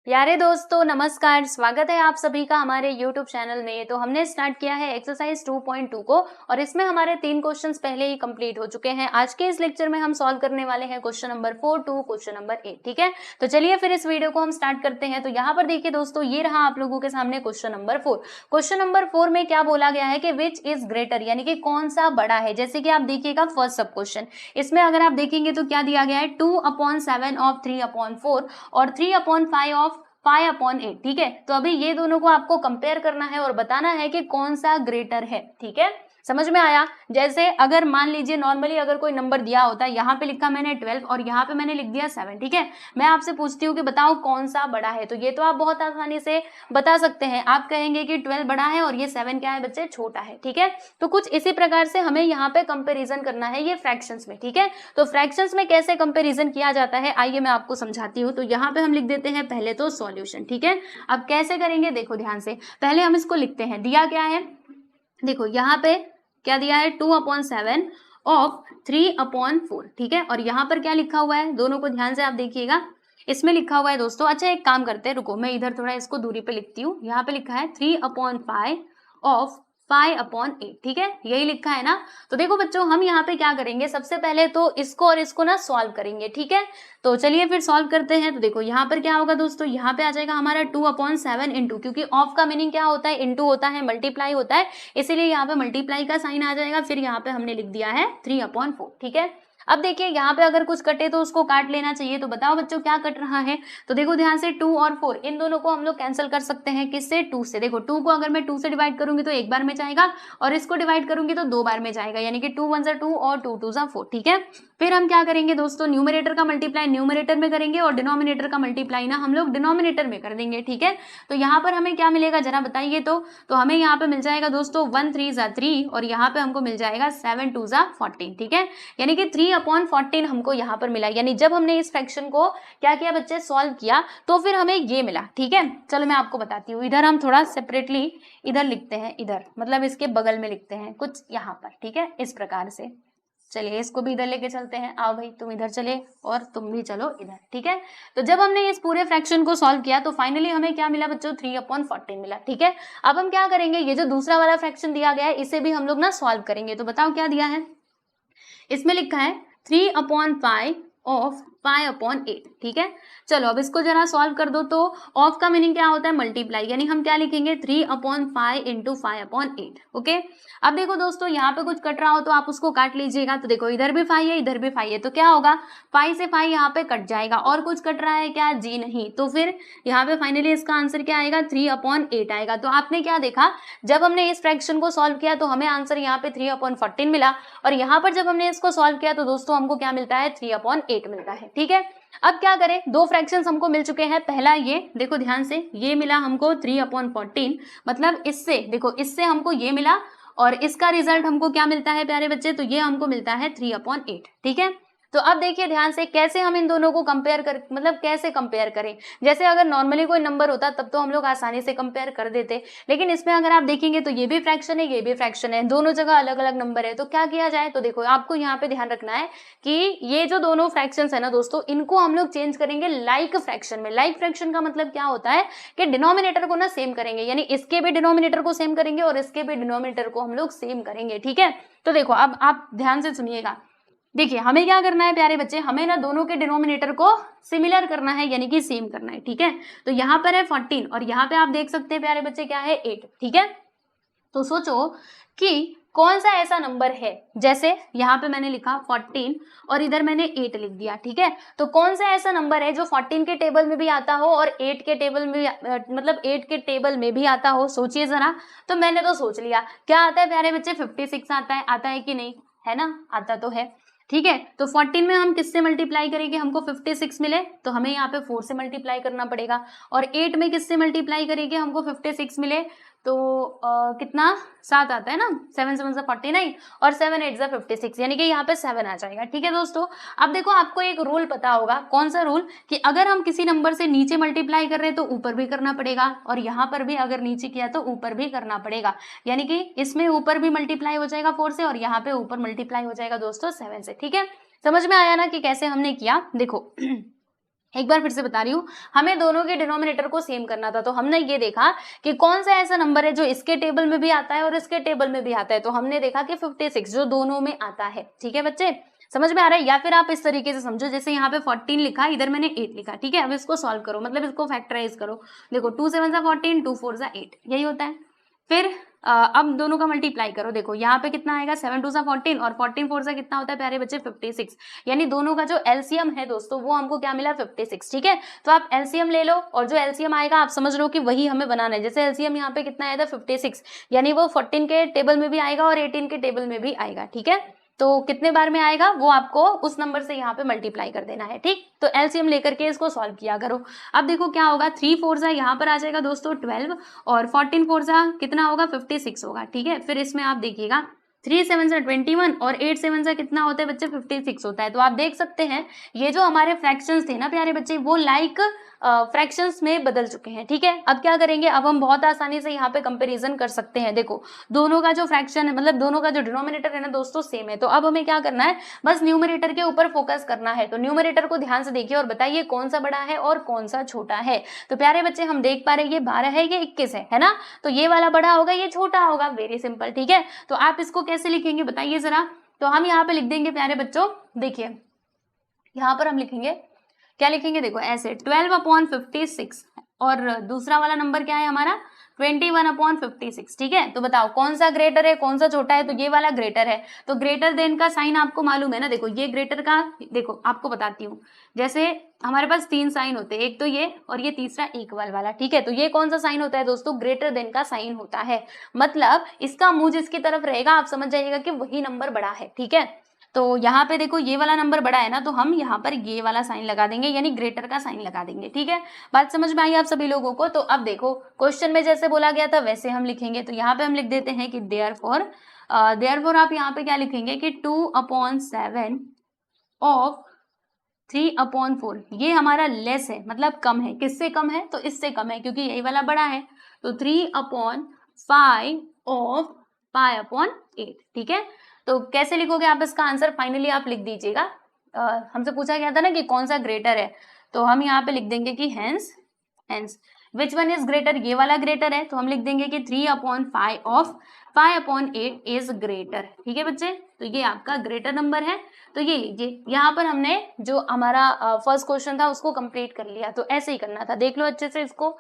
प्यारे दोस्तों नमस्कार, स्वागत है आप सभी का हमारे YouTube चैनल में। तो हमने स्टार्ट किया है एक्सरसाइज 2.2 को और इसमें हमारे 3 क्वेश्चंस पहले ही कंप्लीट हो चुके हैं। आज के इस लेक्चर में हम सॉल्व करने वाले हैं question number 4 to question number 8। ठीक है, तो चलिए फिर इस वीडियो को हम स्टार्ट करते हैं। तो यहाँ पर देखिए दोस्तों, ये रहा आप लोगों के सामने क्वेश्चन नंबर 4। क्वेश्चन नंबर 4 में क्या बोला गया है कि विच इज ग्रेटर, यानी कि कौन सा बड़ा है। जैसे कि आप देखिएगा फर्स्ट सब क्वेश्चन, इसमें अगर आप देखेंगे तो क्या दिया गया है 2/7 ऑफ 3/4 और 3/5 ऑफ 5/8। ठीक है, तो अभी ये दोनों को आपको कंपेयर करना है और बताना है कि कौन सा ग्रेटर है। ठीक है, समझ में आया। जैसे अगर मान लीजिए नॉर्मली अगर कोई नंबर दिया होता है, यहाँ पे लिखा मैंने 12 और यहाँ पे मैंने लिख दिया 7। ठीक है, मैं आपसे पूछती हूँ कि बताओ कौन सा बड़ा है, तो ये तो आप बहुत आसानी से बता सकते हैं। आप कहेंगे कि 12 बड़ा है और ये 7 क्या है बच्चे, छोटा है। ठीक है, तो कुछ इसी प्रकार से हमें यहाँ पे कंपेरिजन करना है ये फ्रैक्शंस में। ठीक है, तो फ्रैक्शंस में कैसे कंपेरिजन किया जाता है आइए मैं आपको समझाती हूँ। तो यहाँ पे हम लिख देते हैं पहले तो सॉल्यूशन। ठीक है, अब कैसे करेंगे देखो ध्यान से, पहले हम इसको लिखते हैं। दिया क्या है, देखो यहाँ पे क्या दिया है 2/7 ऑफ 3/4। ठीक है, और यहाँ पर क्या लिखा हुआ है, दोनों को ध्यान से आप देखिएगा। इसमें लिखा हुआ है दोस्तों, अच्छा एक काम करते हैं, रुको मैं इधर थोड़ा इसको दूरी पे लिखती हूँ। यहाँ पे लिखा है 3/5 ऑफ 5/8। ठीक है, यही लिखा है ना। तो देखो बच्चों, हम यहाँ पे क्या करेंगे, सबसे पहले तो इसको और इसको ना सॉल्व करेंगे। ठीक है, तो चलिए फिर सॉल्व करते हैं। तो देखो यहाँ पर क्या होगा दोस्तों, यहाँ पे आ जाएगा हमारा 2/7 इंटू, क्योंकि ऑफ का मीनिंग क्या होता है, इंटू होता है, मल्टीप्लाई होता है, इसीलिए यहाँ पे मल्टीप्लाई का साइन आ जाएगा। फिर यहाँ पे हमने लिख दिया है 3/4। ठीक है, अब देखिए यहाँ पे अगर कुछ कटे तो उसको काट लेना चाहिए। तो बताओ बच्चों क्या कट रहा है, तो देखो ध्यान से 2 और 4 इन दोनों को हम लोग कैंसिल कर सकते हैं। किससे, 2 से। देखो 2 को अगर मैं 2 से डिवाइड करूंगी तो एक बार में जाएगा और इसको डिवाइड करूंगी तो 2 बार में जाएगा, यानी कि 2 1 जा 2 और 2 2 जा 4। ठीक है, फिर हम क्या करेंगे दोस्तों, न्यूमरेटर का मल्टीप्लाई न्यूमरेटर में करेंगे और डिनोमिनेटर का मल्टीप्लाई ना हम लोग डिनोमिनेटर में कर देंगे। ठीक है, तो यहाँ पर हमें क्या मिलेगा जरा बताइए। तो हमें यहाँ पे मिल जाएगा दोस्तों 1 3 जा 3 और यहाँ पे हमको मिल जाएगा 7 2 जा 14। ठीक है, यानी कि 3/14 हमको यहाँ पर मिला। यानी जब हमने इस फ्रैक्शन को क्या किया बच्चे, सॉल्व किया, तो फिर हमें ये मिला। ठीक है, चलो मैं आपको बताती हूँ। इधर हम थोड़ा सेपरेटली इधर लिखते हैं, इधर मतलब इसके बगल में लिखते हैं कुछ यहाँ पर। ठीक है, इस प्रकार से। चलिए इसको भी इधर लेके चलते हैं। आओ भाई तुम इधर चले और तुम भी चलो इधर। ठीक है, तो जब हमने इस पूरे फ्रैक्शन को सॉल्व किया तो फाइनली हमें क्या मिला बच्चों, 3/14 मिला। ठीक है, अब हम क्या करेंगे, ये जो दूसरा वाला फ्रैक्शन दिया गया है इसे भी हम लोग ना सॉल्व करेंगे। तो बताओ क्या दिया है, इसमें लिखा है 3/5 ऑफ 5/8। ठीक है, चलो अब इसको जरा सॉल्व कर दो। तो ऑफ का मीनिंग क्या होता है, मल्टीप्लाई, यानी हम क्या लिखेंगे 3/5 इंटू 5/8। ओके, अब देखो दोस्तों यहाँ पे कुछ कट रहा हो तो आप उसको काट लीजिएगा। तो देखो इधर भी 5 है इधर भी 5 है, तो क्या होगा 5 से 5 यहाँ पे कट जाएगा। और कुछ कट रहा है क्या, जी नहीं। तो फिर यहाँ पे फाइनली इसका आंसर क्या आएगा, 3/8 आएगा। तो आपने क्या देखा, जब हमने इस फ्रैक्शन को सॉल्व किया तो हमें आंसर यहाँ पे 3/14 मिला और यहाँ पर जब हमने इसको सॉल्व किया तो दोस्तों हमको क्या मिलता है, 3/8 मिलता है। ठीक है, अब क्या करें, दो फ्रैक्शंस हमको मिल चुके हैं। पहला ये देखो ध्यान से, ये मिला हमको 3/14, मतलब इससे देखो इससे हमको ये मिला और इसका रिजल्ट हमको क्या मिलता है प्यारे बच्चे, तो ये हमको मिलता है 3/8। ठीक है, तो अब देखिए ध्यान से कैसे हम इन दोनों को कंपेयर कर, मतलब कैसे कंपेयर करें। जैसे अगर नॉर्मली कोई नंबर होता तब तो हम लोग आसानी से कंपेयर कर देते, लेकिन इसमें अगर आप देखेंगे तो ये भी फ्रैक्शन है ये भी फ्रैक्शन है, दोनों जगह अलग अलग नंबर है। तो क्या किया जाए, तो देखो आपको यहाँ पे ध्यान रखना है कि ये जो दोनों फ्रैक्शंस है ना दोस्तों, इनको हम लोग चेंज करेंगे लाइक फ्रैक्शन में। लाइक फ्रैक्शन का मतलब क्या होता है कि डिनोमिनेटर को ना सेम करेंगे, यानी इसके भी डिनोमिनेटर को सेम करेंगे और इसके भी डिनोमिनेटर को हम लोग सेम करेंगे। ठीक है, तो देखो अब आप ध्यान से सुनिएगा। देखिए हमें क्या करना है प्यारे बच्चे, हमें ना दोनों के डिनोमिनेटर को सिमिलर करना है, यानी कि सेम करना है। ठीक है, तो यहाँ पर है 14 और यहाँ पे आप देख सकते हैं प्यारे बच्चे क्या है, 8। ठीक है, तो सोचो कि कौन सा ऐसा नंबर है, जैसे यहाँ पे मैंने लिखा 14 और इधर मैंने 8 लिख दिया। ठीक है, तो कौन सा ऐसा नंबर है जो 14 के टेबल में भी आता हो और 8 के टेबल में मतलब 8 के टेबल में भी आता हो, सोचिए जरा। तो मैंने तो सोच लिया, क्या आता है प्यारे बच्चे, 56 आता है कि नहीं, है ना, आता तो है। ठीक है, तो 14 में हम किससे मल्टीप्लाई करेंगे, हमको 56 मिले तो हमें यहाँ पे 4 से मल्टीप्लाई करना पड़ेगा और 8 में किससे मल्टीप्लाई करेंगे, हमको 56 मिले तो कितना 7 आता है ना, 7 7 से 49 और 7 8 से 56, यानी कि यहाँ पे 7 आ जाएगा। ठीक है दोस्तों, अब देखो आपको एक रूल पता होगा, कौन सा रूल, कि अगर हम किसी नंबर से नीचे मल्टीप्लाई कर रहे हैं तो ऊपर भी करना पड़ेगा और यहाँ पर भी अगर नीचे किया तो ऊपर भी करना पड़ेगा, यानी कि इसमें ऊपर भी मल्टीप्लाई हो जाएगा 4 से और यहाँ पे ऊपर मल्टीप्लाई हो जाएगा दोस्तों 7 से। ठीक है, समझ में आया ना कि कैसे हमने किया। देखो एक बार फिर से बता रही हूँ, हमें दोनों के डिनोमिनेटर को सेम करना था। तो हमने ये देखा कि कौन सा ऐसा नंबर है जो इसके टेबल में भी आता है और इसके टेबल में भी आता है। तो हमने देखा कि 56 जो दोनों में आता है। ठीक है बच्चे, समझ में आ रहा है? या फिर आप इस तरीके से समझो, जैसे यहाँ पे 14 लिखा, इधर मैंने 8 लिखा। ठीक है, अब इसको सॉल्व करो, मतलब इसको फैक्टराइज करो। देखो 2 7 14, 2 4 8, यही होता है। फिर अब दोनों का मल्टीप्लाई करो। देखो यहाँ पे कितना आएगा, 7 2 14 और 14 4 से कितना होता है प्यारे बच्चे, 56। यानी दोनों का जो एलसीएम है दोस्तों, वो हमको क्या मिला, 56। ठीक है, तो आप एलसीएम ले लो और जो एलसीएम आएगा आप समझ लो कि वही हमें बनाना है। जैसे एलसीएम यहाँ पे कितना आया था, 56, यानी वो 14 के टेबल में भी आएगा और 18 के टेबल में भी आएगा। ठीक है, तो कितने बार में आएगा वो आपको उस नंबर से यहाँ पे मल्टीप्लाई कर देना है। ठीक, तो एलसीएम लेकर के इसको सॉल्व किया करो। अब देखो क्या होगा, 3 4 यहाँ पर आ जाएगा दोस्तों 12 और 14 4 कितना होगा, 56 होगा। ठीक है, फिर इसमें आप देखिएगा 3 7 21 और 8 7 कितना होता है बच्चे, 56 होता है। तो आप देख सकते हैं ये जो हमारे फ्रैक्शंस थे ना प्यारे बच्चे, वो लाइक फ्रैक्शंस में बदल चुके हैं। ठीक है, अब क्या करेंगे, अब हम बहुत आसानी से यहाँ पे कंपैरिजन कर सकते हैं। देखो दोनों का जो फ्रैक्शन है, मतलब दोनों का जो डिनोमिनेटर है ना दोस्तों, सेम है। तो अब हमें क्या करना है, बस न्यूमरेटर के ऊपर फोकस करना है। तो न्यूमरेटर को ध्यान से देखिए और बताइए कौन सा बड़ा है और कौन सा छोटा है। तो प्यारे बच्चे हम देख पा रहे हैं ये 12 है, ये 21 है ना। तो ये वाला बड़ा होगा, ये छोटा होगा, वेरी सिंपल। ठीक है, तो आप इसको कैसे लिखेंगे बताइए जरा। तो हम यहाँ पे लिख देंगे प्यारे बच्चों, देखिए यहाँ पर हम लिखेंगे, क्या लिखेंगे, देखो ऐसे 12/56 और दूसरा वाला नंबर क्या है हमारा, 21/56। ठीक है, तो बताओ कौन सा ग्रेटर है कौन सा छोटा है। तो ये वाला ग्रेटर है, तो ग्रेटर देन का साइन आपको मालूम है ना। देखो ये ग्रेटर का, देखो आपको बताती हूँ, जैसे हमारे पास 3 साइन होते हैं, एक तो ये और ये तीसरा इक्वल वाला। ठीक है, तो ये कौन सा साइन होता है दोस्तों, ग्रेटर देन का साइन होता है। मतलब इसका मुंह जिसकी तरफ रहेगा आप समझ जाइएगा कि वही नंबर बड़ा है। ठीक है, तो यहाँ पे देखो ये वाला नंबर बड़ा है ना, तो हम यहाँ पर ये वाला साइन लगा देंगे, यानी ग्रेटर का साइन लगा देंगे। ठीक है, बात समझ में आई आप सभी लोगों को। तो अब देखो क्वेश्चन में जैसे बोला गया था वैसे हम लिखेंगे। तो यहाँ पे हम लिख देते हैं कि देयरफॉर आप यहाँ पे क्या लिखेंगे कि 2/7 ऑफ 3/4, ये हमारा लेस है, मतलब कम है। किससे कम है, तो इससे कम है, क्योंकि यही वाला बड़ा है। तो 3/5 ऑफ π/8। ठीक है, तो कैसे लिखोगे आप इसका आंसर, फाइनली आप लिख दीजिएगा। हमसे पूछा गया था ना कि कौन सा ग्रेटर है, तो हम यहाँ पे लिख देंगे कि hence which one is greater, ये वाला ग्रेटर है। तो हम लिख देंगे कि 3/5 ऑफ π/8 इज ग्रेटर। ठीक है बच्चे, तो ये आपका ग्रेटर नंबर है। तो ये लीजिए, यहाँ पर हमने जो हमारा फर्स्ट क्वेश्चन था उसको कंप्लीट कर लिया। तो ऐसे ही करना था, देख लो अच्छे से इसको।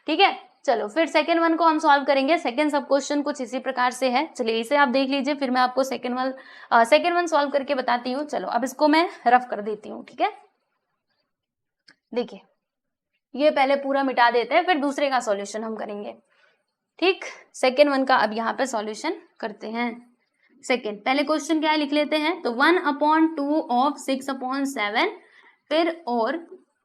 ठीक है, चलो फिर सेकेंड वन को हम सॉल्व करेंगे। सेकेंड सब क्वेश्चन कुछ इसी प्रकार से है, चलिए इसे आप देख लीजिए, फिर मैं आपको सेकेंड वन सॉल्व करके बताती हूँ। चलो अब इसको मैं रफ कर देती हूँ। ठीक है, देखिए ये पहले पूरा मिटा देते हैं, फिर दूसरे का सॉल्यूशन हम करेंगे। ठीक, सेकेंड वन का अब यहाँ पे सॉल्यूशन करते हैं। सेकेंड, पहले क्वेश्चन क्या है लिख लेते हैं। तो 1/2 ऑफ 6/7, फिर और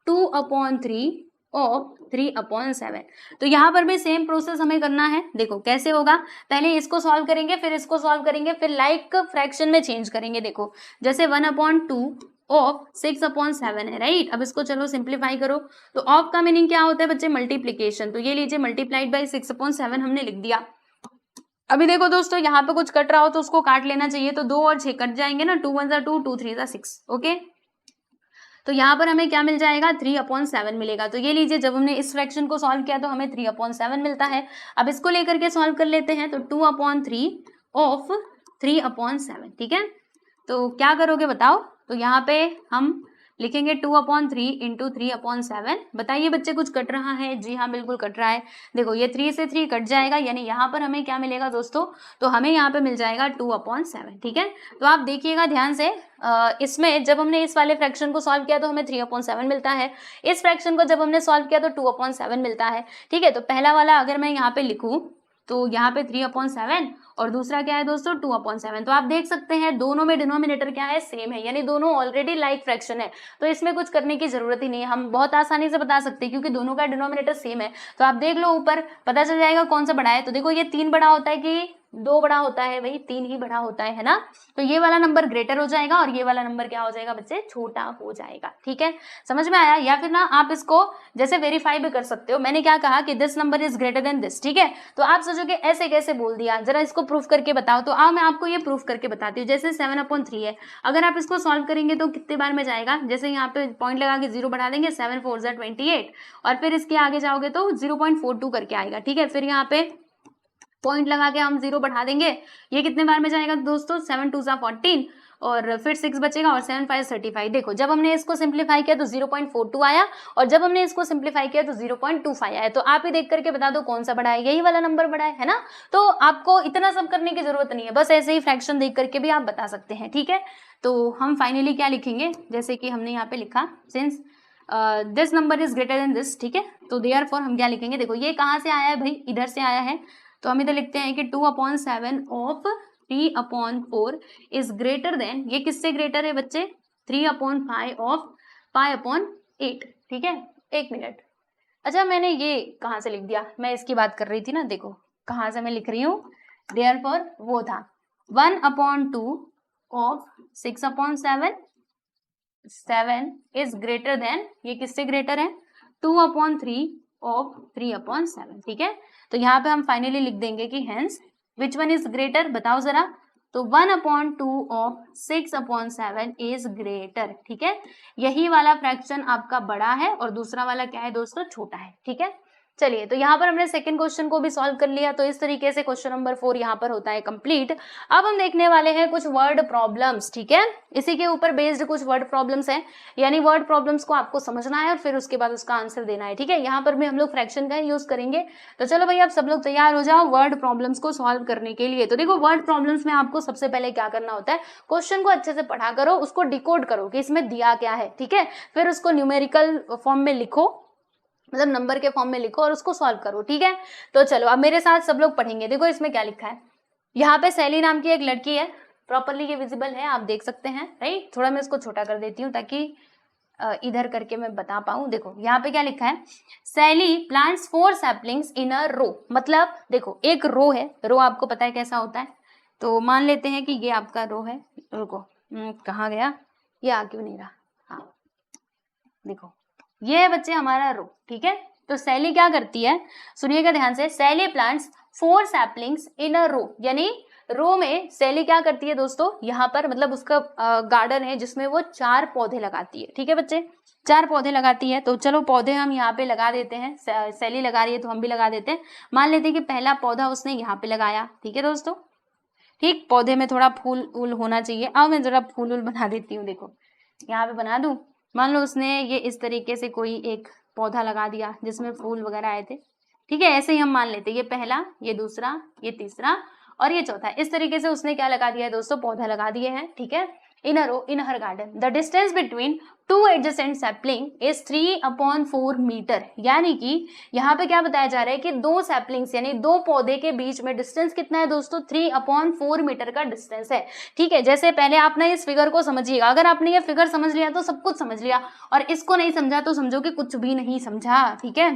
2/3 ऑफ 3/7। तो यहाँ पर भी सेम प्रोसेस हमें करना है। देखो कैसे होगा, पहले इसको सॉल्व करेंगे, फिर इसको सॉल्व करेंगे, फिर लाइक फ्रैक्शन में चेंज करेंगे। देखो जैसे 1/2 ऑफ 6/7 है, राइट। अब इसको चलो सिंप्लीफाई करो। तो ऑफ का मीनिंग क्या होता है बच्चे, मल्टीप्लीकेशन। तो ये लीजिए मल्टीप्लाइड बाई 6/7 हमने लिख दिया। अभी देखो दोस्तों यहाँ पे कुछ कट रहा हो तो उसको काट लेना चाहिए। तो 2 और 6 कट जाएंगे ना, 2 1 2, 2 3 6। ओके, तो यहाँ पर हमें क्या मिल जाएगा, 3/7 मिलेगा। तो ये लीजिए, जब हमने इस फ्रैक्शन को सॉल्व किया तो हमें 3/7 मिलता है। अब इसको लेकर के सॉल्व कर लेते हैं। तो 2/3 ऑफ 3/7। ठीक है, तो क्या करोगे बताओ। तो यहाँ पे हम लिखेंगे 2/3 इंटू 3/7। बताइए बच्चे कुछ कट रहा है, जी हाँ बिल्कुल कट रहा है। देखो ये 3 से 3 कट जाएगा, यानी यहाँ पर हमें क्या मिलेगा दोस्तों, तो हमें यहाँ पे मिल जाएगा 2/7। ठीक है, तो आप देखिएगा ध्यान से, इसमें जब हमने इस वाले फ्रैक्शन को सॉल्व किया तो हमें 3/7 मिलता है। इस फ्रैक्शन को जब हमने सॉल्व किया तो 2/7 मिलता है। ठीक है, तो पहला वाला अगर मैं यहाँ पे लिखूँ तो यहाँ पे 3/7 और दूसरा क्या है दोस्तों 2/7। तो आप देख सकते हैं दोनों में डिनोमिनेटर क्या है, सेम है, यानी दोनों ऑलरेडी लाइक फ्रैक्शन है। तो इसमें कुछ करने की जरूरत ही नहीं है, हम बहुत आसानी से बता सकते हैं क्योंकि दोनों का डिनोमिनेटर सेम है। तो आप देख लो ऊपर, पता चल जाएगा कौन सा बड़ा है। तो देखो ये 3 बड़ा होता है कि 2 बड़ा होता है भाई, 3 ही बड़ा होता है ना। तो ये वाला नंबर ग्रेटर हो जाएगा और ये वाला नंबर क्या हो जाएगा बच्चे, छोटा हो जाएगा। ठीक है, समझ में आया। या फिर ना आप इसको जैसे वेरीफाई भी कर सकते हो। मैंने क्या कहा कि this number is greater than this, ठीक है। तो आप सोचोगे ऐसे कैसे बोल दिया, जरा इसको प्रूफ करके बताओ। तो आओ मैं आपको ये प्रूफ करके बताती हूँ। जैसे 7/3 है, अगर आप इसको सॉल्व करेंगे तो कितने बार में जाएगा, जैसे यहाँ पे पॉइंट लगा के 0 बढ़ा देंगे, 7 4 ज़ा 28, और फिर इसके आगे जाओगे तो 0.42 करके आएगा। ठीक है, फिर यहाँ पे पॉइंट लगा के हम 0 बढ़ा देंगे, ये कितने बार में जाएगा दोस्तों, 7 2 ज़ा 14, और फिर 6 बचेगा और 7 5 35। देखो जब हमने इसको सिंप्लीफाई किया तो 0.42 आया, और जब हमने इसको सिंप्लीफाई किया तो 0.25 आया। तो आप ही देख करके बता दो कौन सा बड़ा है, यही वाला नंबर बड़ा है ना। तो आपको इतना सब करने की जरूरत नहीं है, बस ऐसे ही फ्रैक्शन देख करके भी आप बता सकते हैं। ठीक है, तो हम फाइनली क्या लिखेंगे, जैसे कि हमने यहाँ पे लिखा since this number is greater than this. ठीक है, तो देयरफॉर हम क्या लिखेंगे, देखो ये कहाँ से आया है भाई, इधर से आया है। तो हम इधर लिखते हैं कि 2/7 ऑफ 3/4 इज ग्रेटर देन, ये किससे ग्रेटर है बच्चे, 3/5 ऑफ 5/8। ठीक है, 1 मिनट। अच्छा मैंने ये कहाँ से लिख दिया, मैं इसकी बात कर रही थी ना, देखो कहाँ से मैं लिख रही हूँ। देयरफॉर वो था 1/2 ऑफ 6/7, 7 इज ग्रेटर देन, ये किससे ग्रेटर है, 2/3 ऑफ 3/7। ठीक है, तो यहाँ पे हम फाइनली लिख देंगे कि hence which one is greater, बताओ जरा। तो 1/2 ऑफ 6/7 इज ग्रेटर। ठीक है, यही वाला फ्रैक्शन आपका बड़ा है और दूसरा वाला क्या है दोस्तों, छोटा है। ठीक है, चलिए तो यहाँ पर हमने सेकंड क्वेश्चन को भी सॉल्व कर लिया। तो इस तरीके से क्वेश्चन नंबर 4 यहाँ पर होता है कंप्लीट। अब हम देखने वाले हैं कुछ वर्ड प्रॉब्लम्स। ठीक है, इसी के ऊपर बेस्ड कुछ वर्ड प्रॉब्लम्स हैं, यानी वर्ड प्रॉब्लम्स को आपको समझना है और फिर उसके बाद उसका आंसर देना है। ठीक है, यहाँ पर भी हम लोग फ्रैक्शन का यूज करेंगे। तो चलो भाई आप सब लोग तैयार हो जाओ वर्ड प्रॉब्लम्स को सॉल्व करने के लिए। तो देखो वर्ड प्रॉब्लम्स में आपको सबसे पहले क्या करना होता है, क्वेश्चन को अच्छे से पढ़ा करो, उसको डिकोड करो कि इसमें दिया क्या है। ठीक है, फिर उसको न्यूमेरिकल फॉर्म में लिखो, मतलब नंबर के फॉर्म में लिखो और उसको सॉल्व करो। ठीक है, तो चलो अब मेरे साथ सब लोग पढ़ेंगे। देखो इसमें क्या लिखा है, यहाँ पे सैली नाम की एक लड़की है, प्रॉपरली ये विजिबल है, आप देख सकते हैं राइट। थोड़ा मैं इसको छोटा कर देती हूँ ताकि इधर करके मैं बता पाऊँ। देखो यहाँ पे क्या लिखा है, सैली प्लांट्स 4 सैपलिंग्स इन अ रो। मतलब देखो एक रो है, रो आपको पता है कैसा होता है। तो मान लेते हैं कि ये आपका रो है, रुको कहाँ गया, ये आ क्यों नहीं रहा, हाँ देखो ये है बच्चे हमारा रो। ठीक है, तो सैली क्या करती है, सुनिएगा ध्यान से, सैली प्लांट्स 4 सैपलिंग्स इन अ रो, यानी रो में सैली क्या करती है दोस्तों, यहाँ पर मतलब उसका गार्डन है जिसमें वो 4 पौधे लगाती है। ठीक है बच्चे, 4 पौधे लगाती है। तो चलो पौधे हम यहाँ पे लगा देते हैं, सैली लगा रही है तो हम भी लगा देते हैं। मान लेते हैं कि पहला पौधा उसने यहाँ पे लगाया। ठीक है दोस्तों, ठीक, पौधे में थोड़ा फूल उल होना चाहिए। अब मैं जरा फूल उल बना देती हूँ, देखो यहाँ पे बना दूं। मान लो उसने ये इस तरीके से कोई एक पौधा लगा दिया जिसमें फूल वगैरह आए थे। ठीक है, ऐसे ही हम मान लेते हैं ये पहला, ये दूसरा, ये तीसरा और ये चौथा। इस तरीके से उसने क्या लगा दिया है दोस्तों, पौधा लगा दिए हैं। ठीक है, in a row in her garden the distance between 2 adjacent sapling is 3/4 metre. यानी कि यहाँ पे क्या बताया जा रहा है कि 2 सैपलिंग्स यानी 2 पौधे के बीच में डिस्टेंस कितना है दोस्तों, 3/4 मीटर का डिस्टेंस है। ठीक है, जैसे पहले आपने इस फिगर को समझिएगा, अगर आपने ये फिगर समझ लिया तो सब कुछ समझ लिया, और इसको नहीं समझा तो समझो कि कुछ भी नहीं समझा। ठीक है,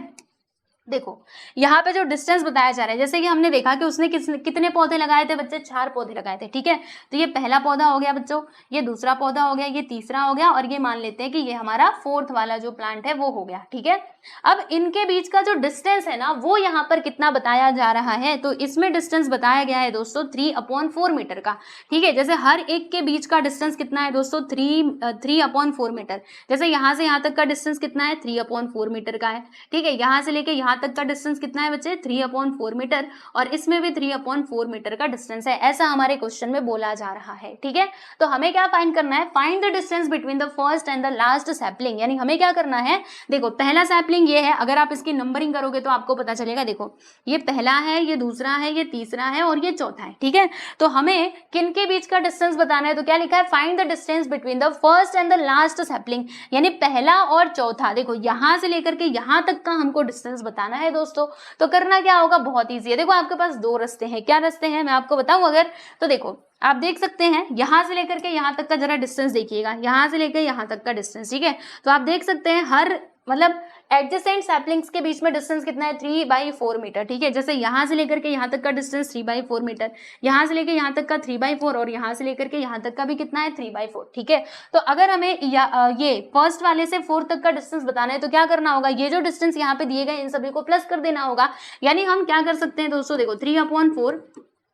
देखो यहाँ पे जो डिस्टेंस बताया जा रहा है, जैसे कि हमने देखा कि उसने कितने पौधे लगाए थे बच्चे, 4 पौधे लगाए थे। ठीक है, तो ये पहला पौधा हो गया बच्चों, ये दूसरा पौधा हो गया, ये तीसरा हो गया, और ये मान लेते हैं कि ये हमारा 4th वाला जो प्लांट है वो हो गया। ठीक है, अब इनके बीच का जो डिस्टेंस है ना वो यहाँ पर कितना बताया जा रहा है, तो इसमें डिस्टेंस बताया गया है दोस्तों 3/4 मीटर का। ठीक है, जैसे हर एक के बीच का डिस्टेंस कितना है दोस्तों, 3/4 मीटर। जैसे यहाँ से यहाँ तक का डिस्टेंस कितना है, 3/4 मीटर का है। ठीक है, यहाँ से लेके यहाँ तक का डिस्टेंस कितना है बच्चे, 3/4 मीटर, और इसमें भी 3/4 मीटर का डिस्टेंस है, ऐसा हमारे क्वेश्चन में बोला जा रहा है। ठीक है, तो हमें क्या फाइंड करना है, find the distance between the first and the last sapling. यानी हमें क्या करना है, देखो पहला सैपलिंग ये है, अगर आप इसकी नंबरिंग करोगे तो आपको पता चलेगा। देखो ये पहला है, ये दूसरा है, ये तीसरा है और ये चौथा है। ठीक है, तो हमें किन के बीच का डिस्टेंस बताना है, तो क्या लिखा है, find the distance between the first and the last sapling, यानी पहला और चौथा। देखो यहां से लेकर के यहां तक का हमको डिस्टेंस बताना है दोस्तों। तो करना क्या होगा, बहुत ईजी है। देखो आपके पास 2 रास्ते हैं, क्या रास्ते हैं मैं आपको बताऊं अगर, तो देखो आप देख सकते हैं यहां से लेकर के यहां तक का जरा डिस्टेंस देखिएगा, यहां से लेकर यहां तक का डिस्टेंस। ठीक है, तो आप देख सकते हैं हर मतलब एडजेसेंट सैपलिंग्स के बीच में डिस्टेंस कितना है 3/4 मीटर, ठीक है। जैसे यहाँ से लेकर के यहाँ तक का डिस्टेंस 3/4 मीटर, यहाँ से लेकर यहाँ तक का 3/4 और यहाँ से लेकर के यहाँ तक का भी कितना है 3/4, ठीक है। तो अगर हमें ये फर्स्ट वाले से फोर्थ तक का डिस्टेंस बताना है तो क्या करना होगा, ये जो डिस्टेंस यहाँ पे दिए गए इन सभी को प्लस कर देना होगा। यानी हम क्या कर सकते हैं दोस्तों, देखो 3/4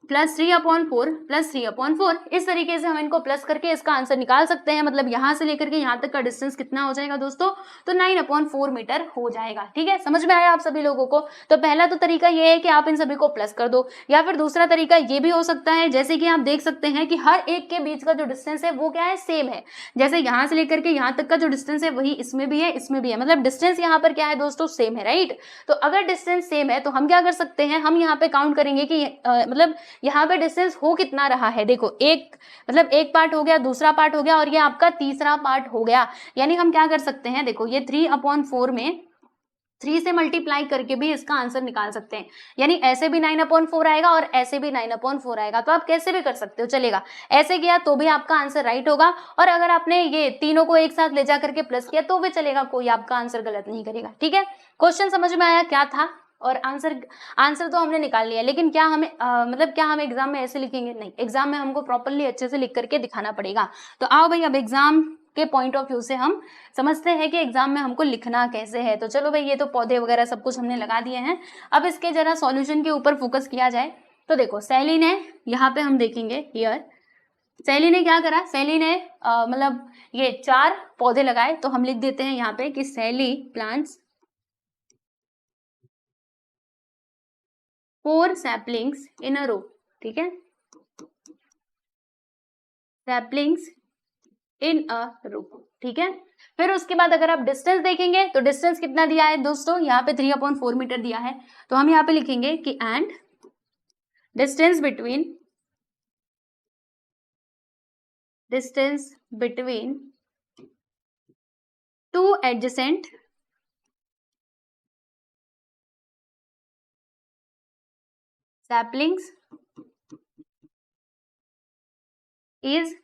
प्लस 3/4 प्लस 3/4, इस तरीके से हम इनको प्लस करके इसका आंसर निकाल सकते हैं। मतलब यहाँ से लेकर के यहाँ तक का डिस्टेंस कितना हो जाएगा दोस्तों, तो 9/4 मीटर हो जाएगा, ठीक है। समझ में आया आप सभी लोगों को। तो पहला तो तरीका ये है कि आप इन सभी को प्लस कर दो, या फिर दूसरा तरीका ये भी हो सकता है, जैसे कि आप देख सकते हैं कि हर एक के बीच का जो डिस्टेंस है वो क्या है, सेम है। जैसे यहाँ से लेकर के यहाँ तक का जो डिस्टेंस है वही इसमें भी है, इसमें भी है, मतलब डिस्टेंस यहाँ पर क्या है दोस्तों, सेम है, राइट। तो अगर डिस्टेंस सेम है तो हम क्या कर सकते हैं, हम यहाँ पे काउंट करेंगे कि मतलब यहाँ पे डिस्टेंस हो कितना रहा है। देखो एक मतलब एक पार्ट हो गया, दूसरा पार्ट हो गया और ये आपका तीसरा पार्ट हो गया। यानी हम क्या कर सकते हैं, देखो ये 3/4 में 3 से मल्टीप्लाई करके भी इसका आंसर निकाल सकते हैं। यानी ऐसे भी 9/4 आएगा और ऐसे भी 9/4 आएगा। तो आप कैसे भी कर सकते हो, चलेगा। ऐसे किया तो भी आपका आंसर राइट होगा, और अगर आपने ये तीनों को एक साथ ले जा करके प्लस किया तो भी चलेगा, कोई आपका आंसर गलत नहीं करेगा, ठीक है। क्वेश्चन समझ में आया क्या था, और आंसर तो हमने निकाल लिया। लेकिन क्या हमें मतलब क्या हम एग्जाम में ऐसे लिखेंगे, नहीं, एग्जाम में हमको प्रॉपरली अच्छे से लिख करके दिखाना पड़ेगा। तो आओ भाई अब एग्जाम के पॉइंट ऑफ व्यू से हम समझते हैं कि एग्जाम में हमको लिखना कैसे है। तो चलो भाई, ये तो पौधे वगैरह सब कुछ हमने लगा दिए हैं, अब इसके जरा सॉल्यूशन के ऊपर फोकस किया जाए। तो देखो सैली ने, यहाँ पे हम देखेंगे हियर, सैली ने क्या करा, सैली ने मतलब ये 4 पौधे लगाए। तो हम लिख देते हैं यहाँ पे कि सैली प्लांट्स 4 सैपलिंग्स इन अ रो, ठीक है, सैपलिंग्स इन अ रो, ठीक है। फिर उसके बाद अगर आप डिस्टेंस देखेंगे तो डिस्टेंस कितना दिया है दोस्तों, यहाँ पे 3/4 मीटर दिया है। तो हम यहाँ पे लिखेंगे कि and distance between 2 adjacent saplings is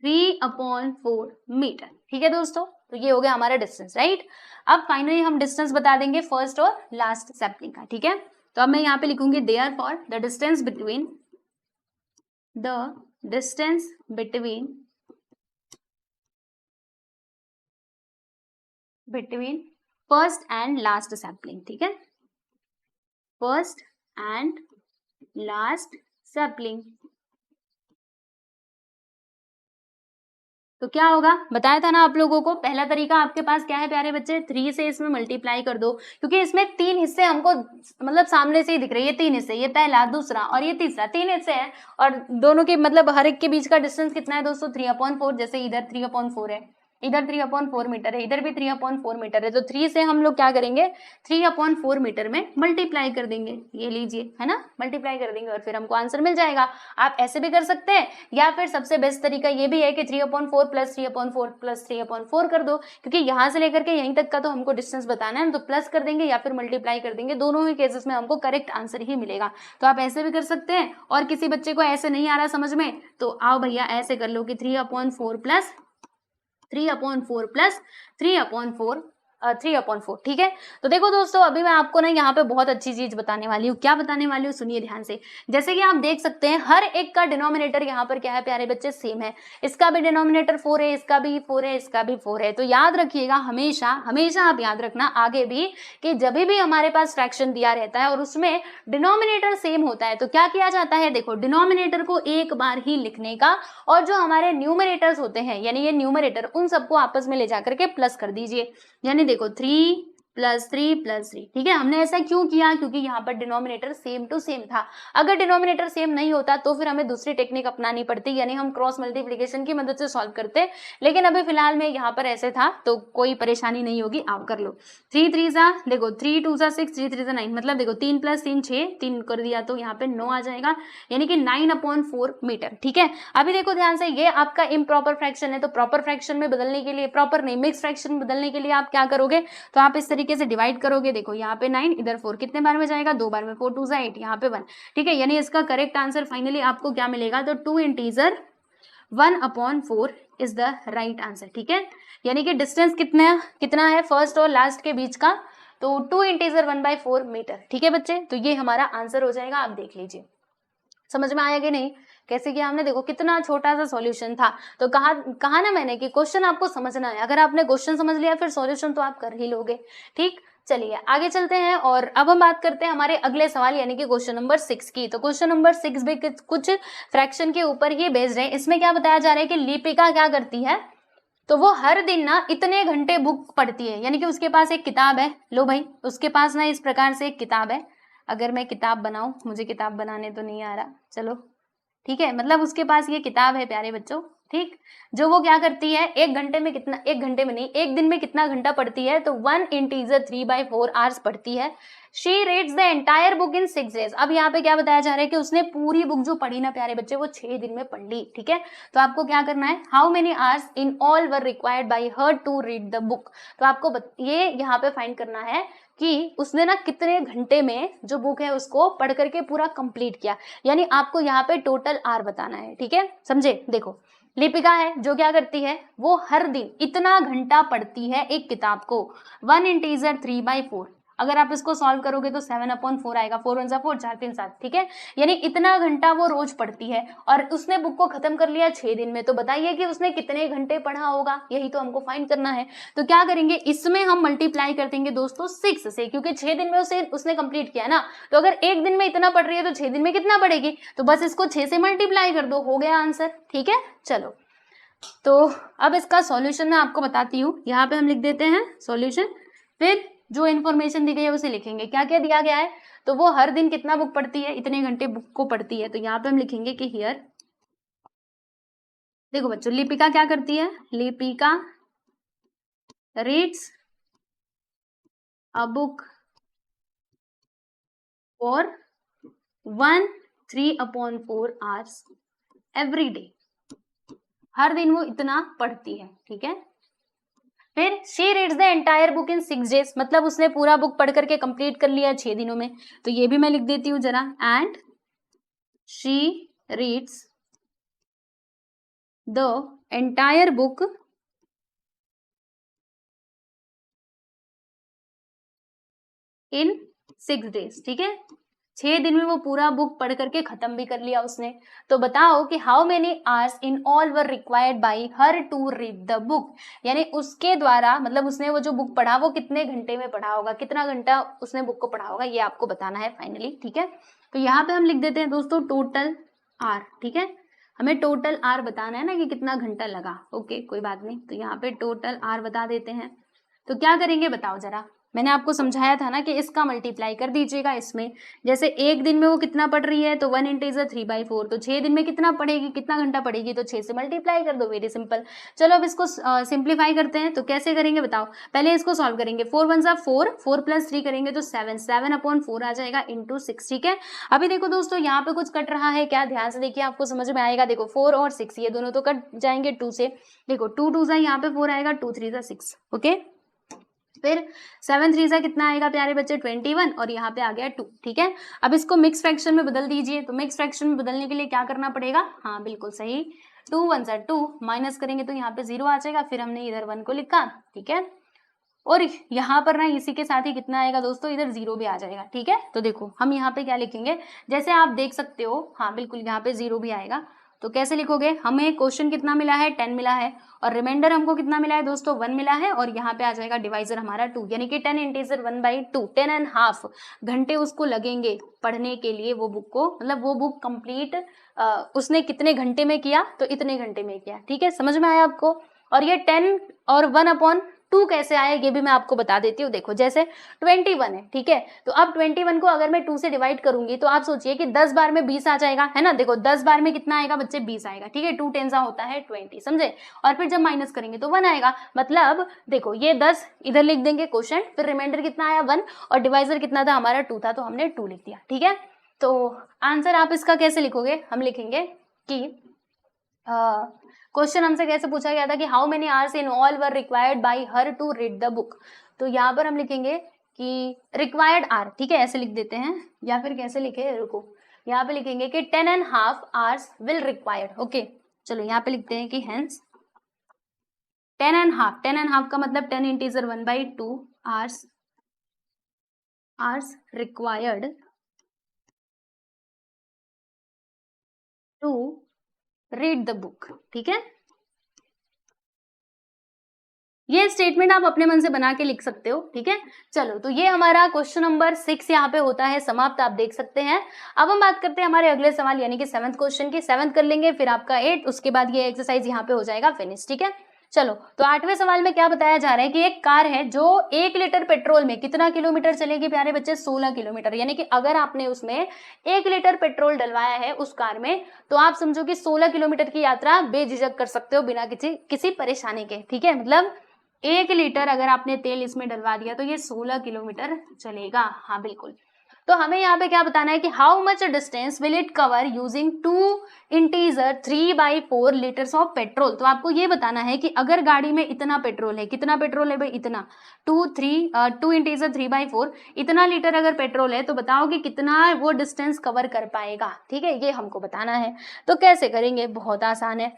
3/4 metre, ठीक है दोस्तों। तो ये हो गया हमारा डिस्टेंस, राइट। अब फाइनली हम डिस्टेंस बता देंगे फर्स्ट और लास्ट सैपलिंग का, ठीक है। तो अब मैं यहाँ पे लिखूंगी therefore the distance between first and last sapling, ठीक है, फर्स्ट एंड लास्ट सैपलिंग। तो क्या होगा, बताया था ना आप लोगों को, पहला तरीका आपके पास क्या है प्यारे बच्चे, 3 से इसमें मल्टीप्लाई कर दो, क्योंकि इसमें 3 हिस्से हमको मतलब सामने से ही दिख रहे हैं। ये 3 हिस्से, ये पहला, दूसरा और ये तीसरा, 3 हिस्से हैं, और दोनों के मतलब हर एक के बीच का डिस्टेंस कितना है दोस्तों, 3/4। जैसे इधर 3/4 है, इधर 3/4 मीटर है, इधर भी 3/4 मीटर है। तो 3 से हम लोग क्या करेंगे, 3/4 मीटर में मल्टीप्लाई कर देंगे, ये लीजिए, है ना, मल्टीप्लाई कर देंगे और फिर हमको आंसर मिल जाएगा। आप ऐसे भी कर सकते हैं, या फिर सबसे बेस्ट तरीका ये भी है कि 3/4 प्लस 3/4 प्लस 3/4 कर दो, क्योंकि यहाँ से लेकर के यहीं तक का तो हमको डिस्टेंस बताना है, तो प्लस कर देंगे या फिर मल्टीप्लाई कर देंगे, दोनों ही केसेस में हमको करेक्ट आंसर ही मिलेगा। तो आप ऐसे भी कर सकते हैं, और किसी बच्चे को ऐसे नहीं आ रहा समझ में, तो आओ भैया ऐसे कर लो कि 3/4 प्लस 3/4, ठीक है। तो देखो दोस्तों, अभी मैं आपको ना यहाँ पे बहुत अच्छी चीज बताने वाली हूँ। क्या बताने वाली हूँ, सुनिए ध्यान से। जैसे कि आप देख सकते हैं हर एक का डिनोमिनेटर यहाँ पर क्या है प्यारे बच्चे, सेम है। इसका भी डिनोमिनेटर 4 है, इसका भी 4 है, इसका भी 4 है। तो याद रखिएगा, हमेशा हमेशा आप याद रखना आगे भी, कि जब भी हमारे पास फ्रैक्शन दिया रहता है और उसमें डिनोमिनेटर सेम होता है तो क्या किया जाता है, देखो डिनोमिनेटर को एक बार ही लिखने का, और जो हमारे न्यूमरेटर्स होते हैं यानी ये न्यूमरेटर, उन सबको आपस में ले जाकर के प्लस कर दीजिए। यानी देखो 3 + 3 + 3, ठीक है। हमने ऐसा क्यों किया, क्योंकि यहाँ पर डिनोमिनेटर सेम टू सेम था। अगर डिनोमिनेटर सेम नहीं होता तो फिर हमें दूसरी टेक्निक अपनानी पड़ती, यानी हम क्रॉस मल्टीप्लिकेशन की मदद से सॉल्व करते। लेकिन अभी फिलहाल में यहाँ पर ऐसे था तो कोई परेशानी नहीं होगी, आप कर लो। 3 3 सा देखो, 3 2 सा 6, 3 3 सा 9, मतलब देखो 3 + 3 6, 3 कर दिया तो यहाँ पे 9 आ जाएगा, यानी कि 9/4 मीटर, ठीक है। अभी देखो ध्यान से, ये आपका इम्प्रॉपर फ्रैक्शन है, तो प्रॉपर फ्रैक्शन में बदलने के लिए, प्रॉपर नहीं मिक्स फ्रैक्शन में बदलने के लिए आप क्या करोगे, तो आप इस तरीके से डिवाइड करोगे। देखो यहाँ पे 9, इधर 4, कितने बार में जाएगा, 2 बार में, 4 2 8, यहाँ पे 1, ठीक है। यानी इसका करेक्ट आंसर फाइनली आपको क्या मिलेगा, तो 2 integer 1/4 is the right answer, ठीक है। यानी कि डिस्टेंस कितना है फर्स्ट और लास्ट के बीच का, तो 2 इंटीजर 1/4 मीटर, ठीक है बच्चे। तो ये हमारा आंसर हो जाएगा, आप देख लीजिए। समझ में आया कि नहीं, कैसे किया हमने, देखो कितना छोटा सा सॉल्यूशन था। तो कहा ना मैंने कि क्वेश्चन आपको समझना है, अगर आपने क्वेश्चन समझ लिया फिर सॉल्यूशन तो आप कर ही लोगे, ठीक। चलिए आगे चलते हैं और अब हम बात करते हैं हमारे अगले सवाल यानी कि क्वेश्चन नंबर 6 की। तो क्वेश्चन नंबर 6 भी कुछ फ्रैक्शन के ऊपर ही बेस्ड है। इसमें क्या बताया जा रहा है कि लिपिका क्या करती है, तो वो हर दिन ना इतने घंटे बुक पढ़ती है। यानी कि उसके पास एक किताब है, लो भाई उसके पास ना इस प्रकार से एक किताब है। अगर मैं किताब बनाऊं, मुझे किताब बनाने तो नहीं आ रहा, चलो ठीक है, मतलब उसके पास ये किताब है प्यारे बच्चों, ठीक। जो वो क्या करती है, एक घंटे में कितना, एक घंटे में नहीं, एक दिन में कितना घंटा पढ़ती है, तो 1 इंटीजर 3/4 आवर्स पढ़ती है। She reads the entire book in 6 days. अब यहाँ पे क्या बताया जा रहा है कि उसने पूरी बुक जो पढ़ी ना प्यारे बच्चे, वो 6 दिन में पढ़ ली, ठीक है। तो आपको क्या करना है, how many hours in all were required by her to read the book. तो आपको ये यहाँ पे फाइंड करना है कि उसने ना कितने घंटे में जो बुक है उसको पढ़ करके पूरा कंप्लीट किया। यानी आपको यहाँ पे टोटल आर बताना है, ठीक है, समझे। देखो लिपिका है जो क्या करती है, वो हर दिन इतना घंटा पढ़ती है एक किताब को, 1 इंटीजर 3/4। अगर आप इसको सॉल्व करोगे तो 7/4 आएगा, 4 1 4 4 3 7, ठीक है। यानी इतना घंटा वो रोज पढ़ती है और उसने बुक को खत्म कर लिया 6 दिन में। तो बताइए कि उसने कितने घंटे पढ़ा होगा, यही तो हमको फाइंड करना है। तो क्या करेंगे, इसमें हम मल्टीप्लाई कर देंगे दोस्तों 6 से, क्योंकि 6 दिन में उसने कंप्लीट किया ना। तो अगर एक दिन में इतना पढ़ रही है तो 6 दिन में कितना पढ़ेगी, तो बस इसको 6 से मल्टीप्लाई कर दो, हो गया आंसर, ठीक है। चलो तो अब इसका सॉल्यूशन मैं आपको बताती हूँ। यहाँ पे हम लिख देते हैं सॉल्यूशन, फिर जो इन्फॉर्मेशन दी गई है उसे लिखेंगे। क्या क्या दिया गया है, तो वो हर दिन कितना बुक पढ़ती है, इतने घंटे बुक को पढ़ती है। तो यहाँ पे हम लिखेंगे कि हियर, देखो बच्चों लिपिका क्या करती है, Lipika reads a book for 1/3/4 hours every day. हर दिन वो इतना पढ़ती है, ठीक है। फिर she reads the entire book in 6 days, मतलब उसने पूरा बुक पढ़ करके कंप्लीट कर लिया 6 दिनों में। तो ये भी मैं लिख देती हूँ जरा, and she reads the entire book in 6 days, ठीक है। 6 दिन में वो पूरा बुक पढ़ करके खत्म भी कर लिया उसने। तो बताओ कि how many hours in all were required by her to read the book. यानी उसके द्वारा, मतलब उसने वो जो बुक पढ़ा वो कितने घंटे में पढ़ा होगा, कितना घंटा उसने बुक को पढ़ा होगा, ये आपको बताना है फाइनली, ठीक है। तो यहाँ पे हम लिख देते हैं दोस्तों टोटल आर, ठीक है। हमें टोटल आर बताना है ना कि कितना घंटा लगा, ओके कोई बात नहीं। तो यहाँ पे टोटल आर बता देते हैं। तो क्या करेंगे बताओ जरा, मैंने आपको समझाया था ना कि इसका मल्टीप्लाई कर दीजिएगा इसमें। जैसे एक दिन में वो कितना पढ़ रही है, तो 1 इंटीजर 3/4, तो 6 दिन में कितना पढ़ेगी, कितना घंटा पढ़ेगी, तो 6 से मल्टीप्लाई कर दो, वेरी सिंपल। चलो अब इसको सिंप्लीफाई करते हैं। तो कैसे करेंगे बताओ, पहले इसको सॉल्व करेंगे, 4 1 4, 4 + 3 करेंगे तो 7, 7/4 आ जाएगा इंटू 6, ठीक है। अभी देखो दोस्तों यहाँ पे कुछ कट रहा है क्या, ध्यान से देखिए आपको समझ में आएगा। देखो 4 और 6 ये दोनों तो कट जाएंगे 2 से। देखो 2 2 यहाँ पे 4 आएगा, 2 3 6, ओके। फिर 7 3 कितना आएगा प्यारे बच्चे, 21, और यहाँ पे आ गया 2, ठीक है। अब इसको मिक्स फ्रैक्शन में बदल दीजिए। तो मिक्स फ्रैक्शन में बदलने के लिए क्या करना पड़ेगा, हाँ बिल्कुल सही, 2 1 2, माइनस करेंगे तो यहाँ पे 0 आ जाएगा, फिर हमने इधर 1 को लिखा, ठीक है। और यहाँ पर ना इसी के साथ ही कितना आएगा दोस्तों, इधर 0 भी आ जाएगा, ठीक है। तो देखो हम यहाँ पे क्या लिखेंगे, जैसे आप देख सकते हो, हाँ बिल्कुल यहाँ पे 0 भी आएगा। तो कैसे लिखोगे, हमें क्वेश्चन कितना मिला है, 10 मिला है, और रिमाइंडर हमको कितना मिला है दोस्तों, 1 मिला है, और यहाँ पे आ जाएगा डिवाइजर हमारा 2, यानी कि 10 इंटीजर 1/2, 10.5 घंटे उसको लगेंगे पढ़ने के लिए वो बुक को, मतलब वो बुक कंप्लीट उसने कितने घंटे में किया, तो इतने घंटे में किया, ठीक है। समझ में आया आपको। और ये 10 और 1/2 कैसे आए ये भी मैं आपको बता देती हूँ। देखो जैसे 21 है, ठीक है, तो अब 21 को अगर मैं 2 से डिवाइड करूंगी तो आप सोचिए कि 10 बार में 20 आ जाएगा, है ना। देखो 10 बार में कितना आएगा बच्चे, 20 आएगा, ठीक है। 2 10 होता है 20, समझे। और फिर जब माइनस करेंगे तो 1 आएगा, मतलब देखो ये 10 इधर लिख देंगे क्वेश्चन, फिर रिमाइंडर कितना आया 1, और डिवाइजर कितना था हमारा 2 था, तो हमने 2 लिख दिया, ठीक है। तो आंसर आप इसका कैसे लिखोगे, हम लिखेंगे कि क्वेश्चन हमसे कैसे पूछा गया था कि how many hours in all were required by her to read the book. तो यहाँ पर हम लिखेंगे कि रिक्वायर्ड आर, ठीक है, ऐसे लिख देते हैं, या फिर कैसे लिखे, रुको यहाँ पे लिखेंगे कि 10.5 आवर्स विल रिक्वायर्ड, ओके। चलो यहाँ पे लिखते हैं कि हेंस 10.5, 10.5 का मतलब 10 integer 1/2 hours required to read the book. ठीक है, ये स्टेटमेंट आप अपने मन से बना के लिख सकते हो। ठीक है, चलो तो ये हमारा क्वेश्चन नंबर 6 यहाँ पे होता है समाप्त, आप देख सकते हैं। अब हम बात करते हैं हमारे अगले सवाल यानी कि 7th क्वेश्चन की। 7th कर लेंगे, फिर आपका 8, उसके बाद ये एक्सरसाइज यहाँ पे हो जाएगा फिनिश। ठीक है, चलो तो 8वें सवाल में क्या बताया जा रहा है कि एक कार है जो 1 लीटर पेट्रोल में कितना किलोमीटर चलेगी प्यारे बच्चे, 16 किलोमीटर। यानी कि अगर आपने उसमें 1 लीटर पेट्रोल डलवाया है उस कार में, तो आप समझो कि 16 किलोमीटर की यात्रा बेझिझक कर सकते हो बिना किसी परेशानी के। ठीक है, मतलब 1 लीटर अगर आपने तेल इसमें डलवा दिया तो ये 16 किलोमीटर चलेगा। हाँ बिल्कुल, तो हमें यहाँ पे क्या बताना है कि how much distance will it cover using 2 integer 3/4 litres of petrol. तो आपको ये बताना है कि अगर गाड़ी में इतना पेट्रोल है, कितना पेट्रोल है भाई, इतना 2 इंटीजर 3/4 इतना लीटर अगर पेट्रोल है, तो बताओ कि कितना वो डिस्टेंस कवर कर पाएगा। ठीक है, ये हमको बताना है। तो कैसे करेंगे, बहुत आसान है।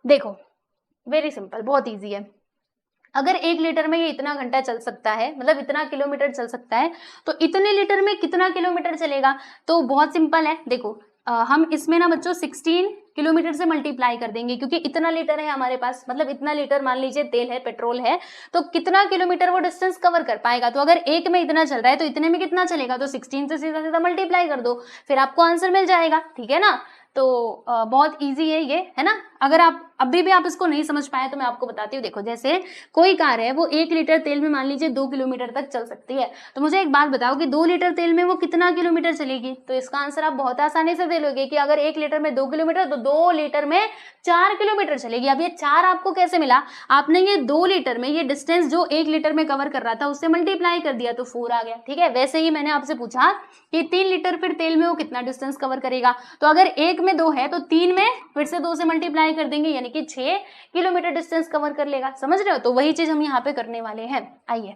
देखो वेरी सिंपल, बहुत ईजी है। अगर 1 लीटर में ये इतना घंटा चल सकता है, मतलब इतना किलोमीटर चल सकता है, तो इतने लीटर में कितना किलोमीटर चलेगा, तो बहुत सिंपल है। देखो हम इसमें ना बच्चों 16 किलोमीटर से मल्टीप्लाई कर देंगे, क्योंकि इतना लीटर है हमारे पास, मतलब इतना लीटर मान लीजिए तेल है, पेट्रोल है, तो कितना किलोमीटर वो डिस्टेंस कवर कर पाएगा। तो अगर 1 में इतना चल रहा है तो इतने में कितना चलेगा, तो 16 से सीधा सीधा मल्टीप्लाई कर दो, फिर आपको आंसर मिल जाएगा। ठीक है ना, तो बहुत इजी है ये, है ना। अगर आप अभी भी आप इसको नहीं समझ पाए तो मैं आपको बताती हूँ। देखो जैसे कोई कार है वो 1 लीटर तेल में मान लीजिए 2 किलोमीटर तक चल सकती है, तो मुझे एक बात बताओ कि 2 लीटर तेल में वो कितना किलोमीटर चलेगी। तो इसका आंसर आप बहुत आसानी से दे लोगे कि अगर 1 लीटर में 2 किलोमीटर, तो 2 लीटर में 4 किलोमीटर चलेगी। अब ये 4 आपको कैसे मिला, आपने ये 2 लीटर में ये डिस्टेंस जो 1 लीटर में कवर कर रहा था उससे मल्टीप्लाई कर दिया तो 4 आ गया। ठीक है, वैसे ही मैंने आपसे पूछा कि 3 लीटर फिर तेल में वो कितना डिस्टेंस कवर करेगा, तो अगर 1 में 2 है तो 3 में फिर से 2 से मल्टीप्लाई कर देंगे, यानी कि 6 किलोमीटर डिस्टेंस कवर कर लेगा। समझ रहे हो, तो वही चीज हम यहाँ पे करने वाले हैं। आइए,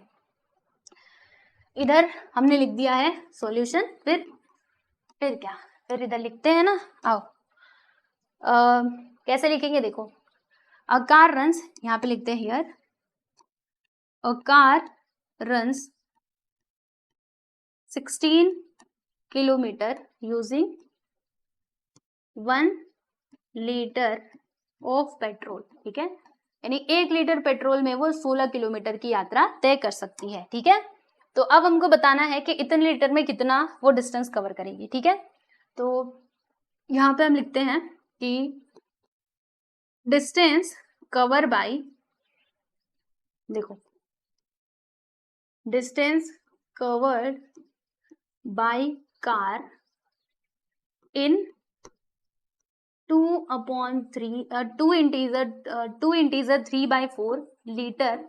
इधर हमने लिख दिया है सॉल्यूशन, फिर क्या, फिर इधर लिखते हैं ना। आओ कैसे लिखेंगे, देखो अ कार रन्स, यहाँ पे लिखते हैं here a car runs 16 kilometre using 1 litre of petrol. ठीक है, यानी 1 लीटर पेट्रोल में वो 16 किलोमीटर की यात्रा तय कर सकती है। ठीक है, तो अब हमको बताना है कि इतने लीटर में कितना वो डिस्टेंस कवर करेगी। ठीक है, तो यहाँ पे हम लिखते हैं कि डिस्टेंस कवर बाय, देखो distance covered by car in 2 integer 3/4 litre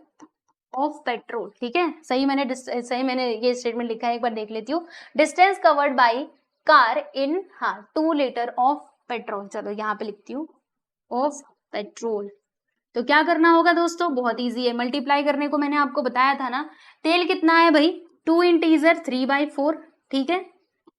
of petrol. ठीक है, सही मैंने ये स्टेटमेंट लिखा है, एक बार देख लेती हूँ। Distance covered by car in 2 litre of petrol. चलो यहाँ पे लिखती हूँ ऑफ पेट्रोल। तो क्या करना होगा दोस्तों, बहुत इजी है, मल्टीप्लाई करने को मैंने आपको बताया था ना। तेल कितना है भाई, 2 इंटीजर 3/4। ठीक है,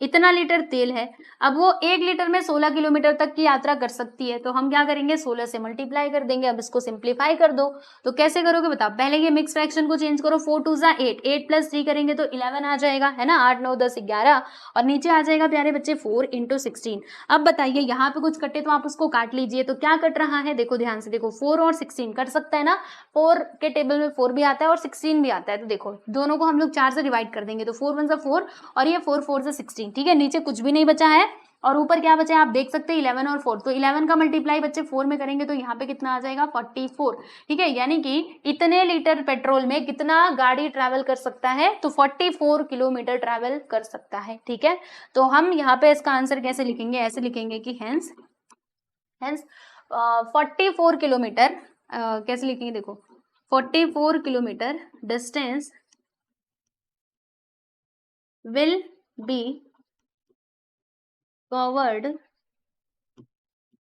इतना लीटर तेल है। अब वो 1 लीटर में 16 किलोमीटर तक की यात्रा कर सकती है, तो हम क्या करेंगे, 16 से मल्टीप्लाई कर देंगे। अब इसको सिंप्लीफाई कर दो, तो कैसे करोगे बताओ, पहले ये मिक्स फ्रैक्शन को चेंज करो, 4 2 जा 8, 8 + 3 करेंगे तो 11 आ जाएगा, है ना, 8 9 10 11, और नीचे आ जाएगा प्यारे बच्चे 4 × 16। अब बताइए यहाँ पे कुछ कटे तो आप उसको काट लीजिए, तो क्या कट रहा है, देखो ध्यान से देखो, 4 और 16 कट सकता है ना, 4 के टेबल में 4 भी आता है और 16 भी आता है, तो देखो दोनों को हम लोग 4 से डिवाइड कर देंगे, तो 4 1 = 4 और ये 4 4 से 16। ठीक है, नीचे कुछ भी नहीं बचा है, और ऊपर क्या बचा है आप देख सकते हैं 11 और 4, तो 11 का मल्टीप्लाई बच्चे 4 में करेंगे तो यहाँ पे कितना आ जाएगा 44। ठीक है, यानी कि इतने लीटर पेट्रोल में कितना गाड़ी ट्रैवल कर सकता है, तो 44 किलोमीटर ट्रैवल कर सकता है। ठीक है, तो हम यहाँ पे इसका आंसर कैसे लिखेंगे, ऐसे लिखेंगे कि हेंस 44 किलोमीटर, कैसे लिखेंगे देखो, 44 kilometre distance will be covered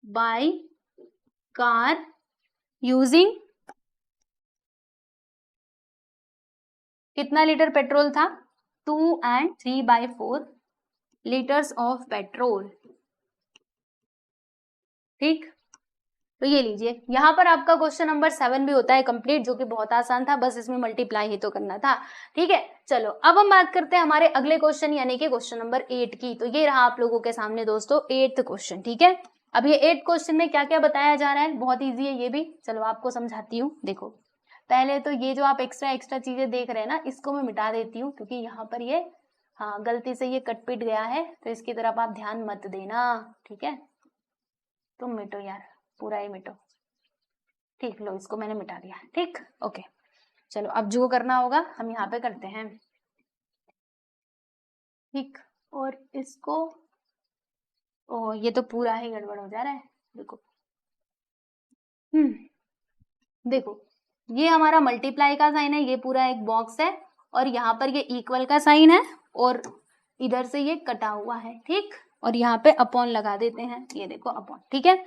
by car using, कितना लीटर पेट्रोल था, 2 and 3/4 लीटर्स ऑफ पेट्रोल। ठीक, तो ये लीजिए, यहाँ पर आपका क्वेश्चन नंबर 7 भी होता है कंप्लीट, जो कि बहुत आसान था, बस इसमें मल्टीप्लाई ही तो करना था। ठीक है, चलो अब हम बात करते हैं हमारे अगले क्वेश्चन यानी कि क्वेश्चन नंबर 8 की। तो ये रहा आप लोगों के सामने दोस्तों 8th क्वेश्चन। ठीक है, अब ये 8th क्वेश्चन में क्या क्या बताया जा रहा है, बहुत ईजी है ये भी। चलो आपको समझाती हूँ। देखो पहले तो ये जो आप एक्स्ट्रा चीजें देख रहे हैं ना, इसको मैं मिटा देती हूँ, क्योंकि यहाँ पर ये हाँ गलती से ये कट पिट गया है, तो इसकी तरफ आप ध्यान मत देना। ठीक है, तुम मिटो यार, पूरा ही मिटो। ठीक, लो इसको मैंने मिटा दिया। ठीक, ओके, चलो अब जो करना होगा हम यहाँ पे करते हैं। ठीक, और इसको, ओ ये तो पूरा ही गड़बड़ हो जा रहा है। देखो देखो ये हमारा मल्टीप्लाई का साइन है, ये पूरा एक बॉक्स है, और यहाँ पर ये इक्वल का साइन है, और इधर से ये कटा हुआ है। ठीक, और यहाँ पे अपॉन लगा देते हैं, ये देखो अपॉन। ठीक है,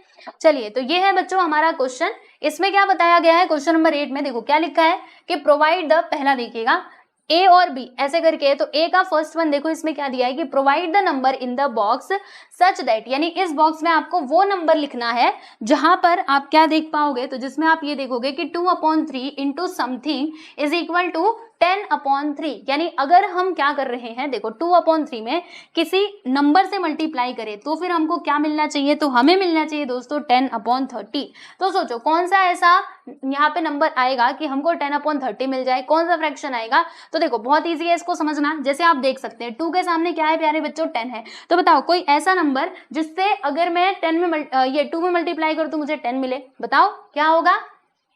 चलिए तो ये है बच्चों हमारा क्वेश्चन। इसमें क्या बताया गया है क्वेश्चन नंबर 8 में, देखो क्या लिखा है कि प्रोवाइड द, पहला देखिएगा ए और बी ऐसे करके, तो ए का फर्स्ट वन देखो इसमें क्या दिया है कि provide the number in the box such that, यानी इस बॉक्स में आपको वो नंबर लिखना है जहां पर आप क्या देख पाओगे, तो जिसमें आप ये देखोगे कि 2/3 into something is equal to 10/3। यानी अगर हम क्या कर रहे हैं, देखो 2/3 में किसी नंबर से मल्टीप्लाई करें तो फिर हमको क्या मिलना चाहिए, तो हमें मिलना चाहिए दोस्तों 10/30। तो सोचो कौन सा ऐसा यहाँ पे नंबर आएगा कि हमको 10/30 मिल जाए, कौन सा फ्रैक्शन आएगा। तो देखो बहुत ईजी है इसको समझना। जैसे आप देख सकते हैं 2 के सामने क्या है प्यारे बच्चों, 10 है। तो बताओ कोई ऐसा नंबर जिससे अगर मैं 10 में ये 2 में मल्टीप्लाई करूं तो मुझे 10 मिले, बताओ क्या होगा।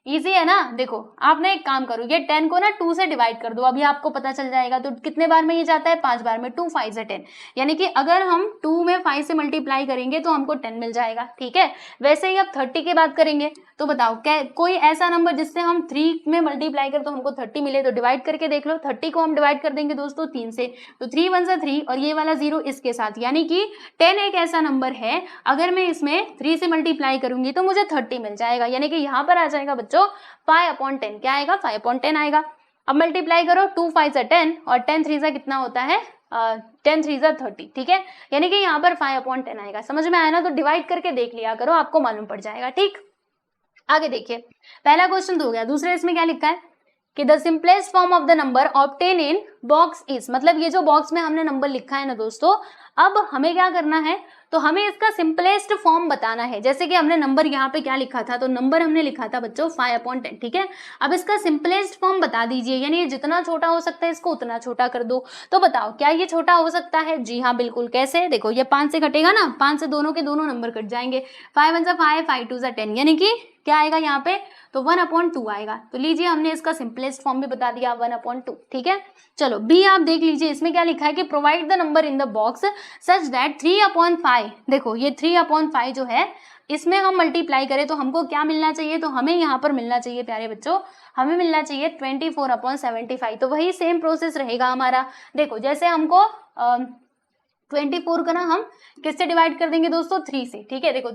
इजी है ना। देखो आपने एक काम करो, ये 10 को ना 2 से डिवाइड कर दो, अभी आपको पता चल जाएगा। तो कितने बार में ये जाता है, 5 बार में। 2 5 से 10, यानी कि अगर हम 2 में 5 से मल्टीप्लाई करेंगे तो हमको 10 मिल जाएगा। ठीक है, वैसे ही अब 30 की बात करेंगे, तो बताओ क्या कोई ऐसा नंबर जिससे हम 3 में मल्टीप्लाई करें तो हमको 30 मिले, तो डिवाइड करके देख लो। 30 को हम डिवाइड कर देंगे दोस्तों 3 से, तो 3 1 से 3 और ये वाला 0 इसके साथ, यानी कि 10 एक ऐसा नंबर है अगर मैं इसमें 3 से मल्टीप्लाई करूंगी तो मुझे 30 मिल जाएगा। यानी कि यहाँ पर आ जाएगा बच्चों 5/10, क्या आएगा 5/10 आएगा। अब मल्टीप्लाई करो 2 5 से 10 और 10 3 से कितना होता है 10 3 से 30। ठीक है, यानी कि यहाँ पर 5/10 आएगा। समझ में आया ना, तो डिवाइड करके देख लिया करो, आपको मालूम पड़ जाएगा। ठीक, आगे देखिए, पहला क्वेश्चन तो हो गया। दूसरे इसमें क्या लिखा है कि the simplest form of the number obtain in box is, मतलब ये जो बॉक्स में हमने नंबर लिखा है ना दोस्तों, अब हमें क्या करना है, तो हमें इसका सिंपलेस्ट फॉर्म बताना है। जैसे कि हमने नंबर यहाँ पे क्या लिखा था, तो नंबर हमने लिखा था बच्चों 5/10। ठीक है, अब इसका सिंपलेस्ट फॉर्म बता दीजिए, यानी ये जितना छोटा हो सकता है इसको उतना छोटा कर दो। तो बताओ क्या ये छोटा हो सकता है। जी हाँ बिल्कुल। कैसे, देखो ये 5 से कटेगा ना, 5 से दोनों के दोनों नंबर कट जाएंगे। 5 1 से 5 5 2 से 10, यानी कि क्या आएगा यहाँ पे, तो 1/2 आएगा। तो लीजिए हमने इसका सिंपलेस्ट फॉर्म भी बता दिया 1/2। ठीक है, चलो बी आप देख लीजिए, इसमें क्या लिखा है कि provide the number in the box such that 3/5, देखो ये 3/5 जो है इसमें हम मल्टीप्लाई करें तो हमको क्या मिलना चाहिए, तो हमें यहाँ पर मिलना चाहिए प्यारे बच्चों, हमें मिलना चाहिए 24/75। तो वही सेम प्रोसेस रहेगा हमारा। देखो जैसे हमको 24 का ना हम किससे डिवाइड कर देंगे दोस्तों, 3 से। ठीक है, देखो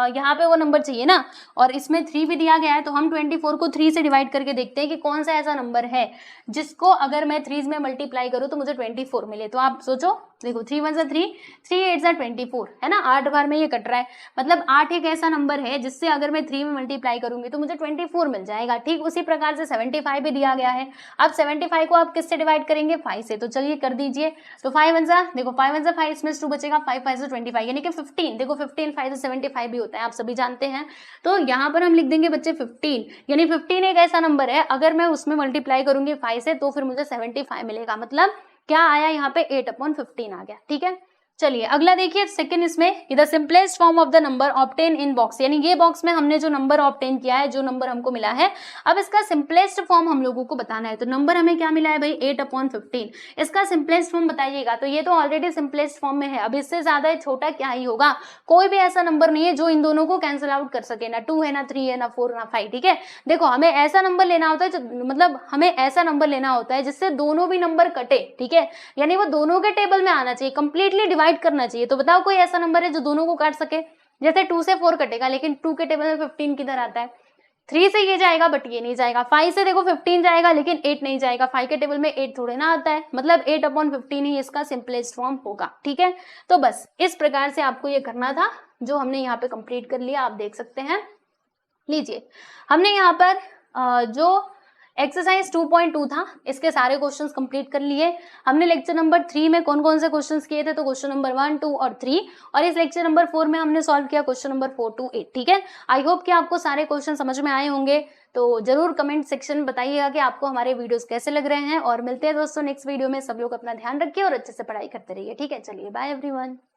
यहाँ पे वो नंबर चाहिए ना, और इसमें 3 भी दिया गया है, तो हम 24 को 3 से डिवाइड करके देखते हैं कि कौन सा ऐसा नंबर है जिसको अगर मैं 3 में मल्टीप्लाई करूँ तो मुझे 24 मिले। तो आप सोचो, देखो 3 1 से 3, 3 8 से 24 है ना, 8 बार में ये कट रहा है, मतलब 8 एक ऐसा नंबर है जिससे अगर मैं 3 में मल्टीप्लाई करूंगी तो मुझे 24 मिल जाएगा। ठीक उसी प्रकार से 75 भी दिया गया है। अब 75 को आप किससे डिवाइड करेंगे, 5 से। तो चलिए कर दीजिए, तो 5 1 से, देखो 5 1 से 5, इसमें 2 बचेगा, 5 5 से 25, यानी कि 15। देखो 15 5 से 75 भी होता है, आप सभी जानते हैं। तो यहाँ पर हम लिख देंगे बच्चे 15, यानी 15 एक ऐसा नंबर है अगर मैं उसमें मल्टीप्लाई करूंगी 5 से तो फिर मुझे 75 मिलेगा। मतलब क्या आया यहाँ पे 8/15 आ गया। ठीक है, चलिए अगला देखिए सेकंड इसमें, the simplest form of the number obtain in box, यानी ये बॉक्स में हमने जो नंबर ऑब्टेन किया है, जो नंबर हमको मिला है, अब इसका सिंपलेस्ट फॉर्म हम लोगों को बताना है। तो नंबर हमें क्या मिला है भाई 8/15, इसका सिंपलेस्ट फॉर्म बताइएगा। तो ये तो ऑलरेडी सिंपलेस्ट फॉर्म में है, अब इससे ज्यादा छोटा क्या ही होगा, कोई भी ऐसा नंबर नहीं है जो इन दोनों को कैंसिल आउट कर सके, ना 2 है ना 3 है ना 4 ना 5। ठीक है, देखो हमें ऐसा नंबर लेना होता है, मतलब हमें ऐसा नंबर लेना होता है जिससे दोनों भी नंबर कटे। ठीक है, यानी वो दोनों के टेबल में आना चाहिए, कंप्लीटली डिवाइड करना चाहिए। तो बताओ कोई ऐसा नंबर है जो दोनों को काट सके। जैसे 2 से 4 कटेगा, लेकिन 2 के टेबल में 15 किधर आता है, 3 से ये जाएगा बट ये नहीं जाएगा, 5 से देखो 15 जाएगा लेकिन 8 नहीं जाएगा, 5 के टेबल में 8 थोड़े ना आता है, मतलब 8/15 ही इसका सिंपलेस्ट फॉर्म होगा। ठीक है, तो बस इस प्रकार से आपको ये करना था, जो हमने यहाँ पे कंप्लीट कर लिया, आप देख सकते हैं। लीजिए, हमने यहाँ पर जो एक्सरसाइज 2.2 था, इसके सारे क्वेश्चंस कंप्लीट कर लिए। हमने लेक्चर नंबर 3 में कौन कौन से क्वेश्चंस किए थे, तो क्वेश्चन नंबर 1, 2 और 3, और इस लेक्चर नंबर 4 में हमने सॉल्व किया क्वेश्चन नंबर 4 to 8। ठीक है, आई होप कि आपको सारे क्वेश्चन समझ में आए होंगे। तो जरूर कमेंट सेक्शन में बताइएगा कि आपको हमारे वीडियोस कैसे लग रहे हैं, और मिलते हैं दोस्तों नेक्स्ट वीडियो में। सब लोग अपना ध्यान रखिए और अच्छे से पढ़ाई करते रहिए। ठीक है, चलिए बाय एवरीवन।